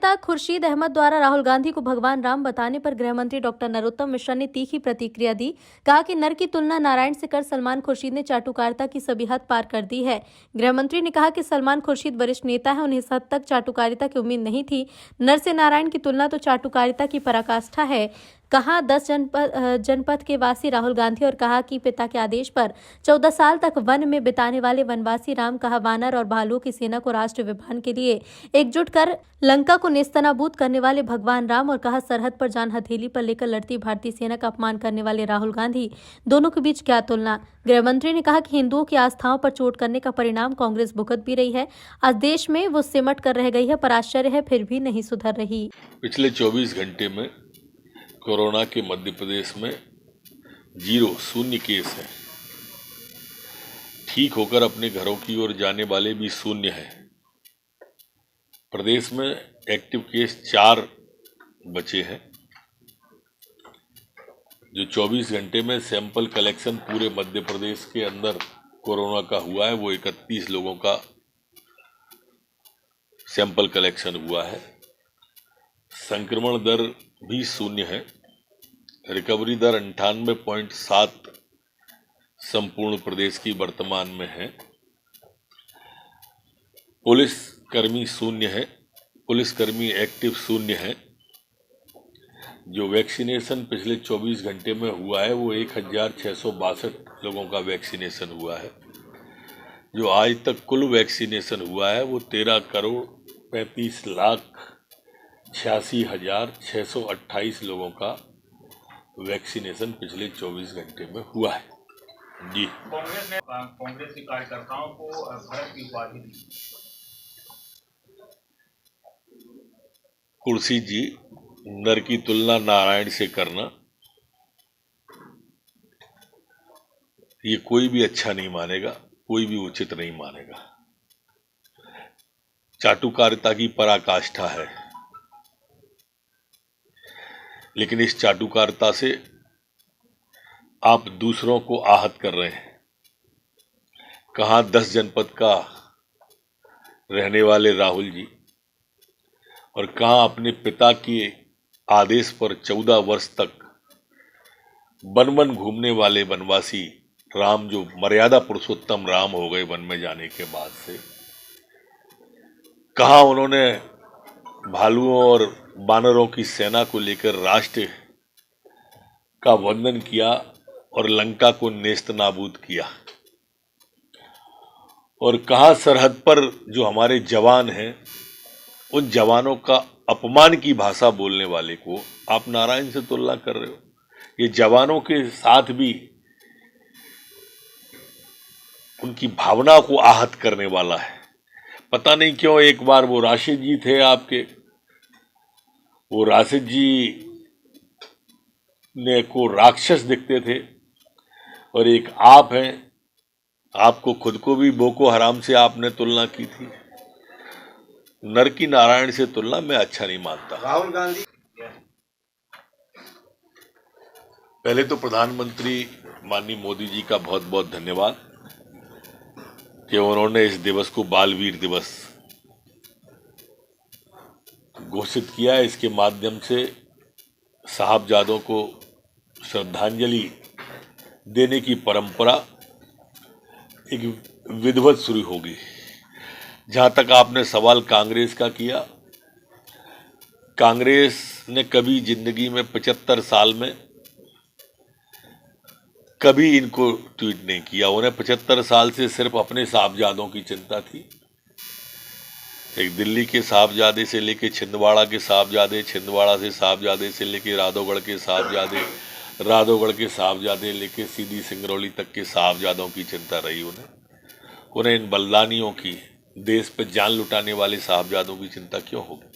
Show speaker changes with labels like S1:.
S1: नेता खुर्शीद अहमद द्वारा राहुल गांधी को भगवान राम बताने पर गृह मंत्री डॉक्टर नरोत्तम मिश्रा ने तीखी प्रतिक्रिया दी। कहा कि नर की तुलना नारायण से कर सलमान खुर्शीद ने चाटुकारिता की सभी हद पार कर दी है। गृह मंत्री ने कहा कि सलमान खुर्शीद वरिष्ठ नेता है, उन्हें इस हद तक चाटुकारिता की उम्मीद नहीं थी। नर से नारायण की तुलना तो चाटुकारिता की पराकाष्ठा है। कहा 10 जनपद के वासी राहुल गांधी और कहा कि पिता के आदेश पर 14 साल तक वन में बिताने वाले वनवासी राम, कहा वानर और भालुओं की सेना को राष्ट्र विभाजन के लिए एकजुट कर लंका को नेस्तनाबूद करने वाले भगवान राम, और कहा सरहद पर जान हथेली पर लेकर लड़ती भारतीय सेना का अपमान करने वाले राहुल गांधी, दोनों के बीच क्या तुलना। गृह मंत्री ने कहा कि हिंदुओं की आस्थाओं पर चोट करने का परिणाम कांग्रेस भुगत भी रही है। आज देश में वो सिमट कर रह गई है, पर आश्चर्य है फिर भी नहीं सुधर रही।
S2: पिछले 24 घंटे में कोरोना के मध्य प्रदेश में 0 केस है। ठीक होकर अपने घरों की ओर जाने वाले भी 0 हैं। प्रदेश में एक्टिव केस 4 बचे हैं। जो 24 घंटे में सैंपल कलेक्शन पूरे मध्य प्रदेश के अंदर कोरोना का हुआ है, वो 31 लोगों का सैंपल कलेक्शन हुआ है। संक्रमण दर भी 0 है। रिकवरी दर 98.7 संपूर्ण प्रदेश की वर्तमान में है। पुलिस कर्मी 0 है। पुलिसकर्मी एक्टिव 0 है। जो वैक्सीनेशन पिछले 24 घंटे में हुआ है वो 1662 लोगों का वैक्सीनेशन हुआ है। जो आज तक कुल वैक्सीनेशन हुआ है वो 13,35,86,628 लोगों का वैक्सीनेशन पिछले 24 घंटे में हुआ है। जी,
S3: कांग्रेस ने कांग्रेस के कार्यकर्ताओं को भारत की उपाधि दी।
S2: खुर्शीद जी, नर की तुलना नारायण से करना ये कोई भी अच्छा नहीं मानेगा, कोई भी उचित नहीं मानेगा। चाटुकारिता की पराकाष्ठा है, लेकिन इस चाटुकारिता से आप दूसरों को आहत कर रहे हैं। कहाँ 10 जनपद का रहने वाले राहुल जी, और कहाँ अपने पिता के आदेश पर 14 वर्ष तक वन वन घूमने वाले वनवासी राम, जो मर्यादा पुरुषोत्तम राम हो गए वन में जाने के बाद से। कहाँ उन्होंने भालुओं और बानरों की सेना को लेकर राष्ट्र का वंदन किया और लंका को नेस्त नाबूद किया। और कहाँ सरहद पर जो हमारे जवान हैं, उन जवानों का अपमान की भाषा बोलने वाले को आप नारायण से तुलना कर रहे हो। ये जवानों के साथ भी उनकी भावना को आहत करने वाला है। पता नहीं क्यों एक बार वो राशिद जी थे आपके, वो राशिद जी ने को राक्षस दिखते थे, और एक आप हैं, आपको खुद को भी बोको हराम से आपने तुलना की थी। नर की नारायण से तुलना मैं अच्छा नहीं मानता।
S4: राहुल गांधी,
S2: पहले तो प्रधानमंत्री माननीय मोदी जी का बहुत बहुत धन्यवाद कि उन्होंने इस दिवस को बालवीर दिवस घोषित किया है। इसके माध्यम से साहबजादों को श्रद्धांजलि देने की परंपरा एक विधिवत शुरू होगी। जहां तक आपने सवाल कांग्रेस का किया, कांग्रेस ने कभी जिंदगी में 75 साल में कभी इनको ट्वीट नहीं किया। उन्हें 75 साल से सिर्फ अपने साहबजादों की चिंता थी। एक दिल्ली के साहबजादे से लेके छिंदवाड़ा के साहबजादे, छिंदवाड़ा से साहबजादे से लेके राधौगढ़ के साहबजादे, राधौगढ़ के साहबजादे लेके सीधी सिंगरौली तक के साहबजादों की चिंता रही उन्हें इन बलिदानियों की, देश पे जान लुटाने वाले साहबजादों की चिंता क्यों होगी।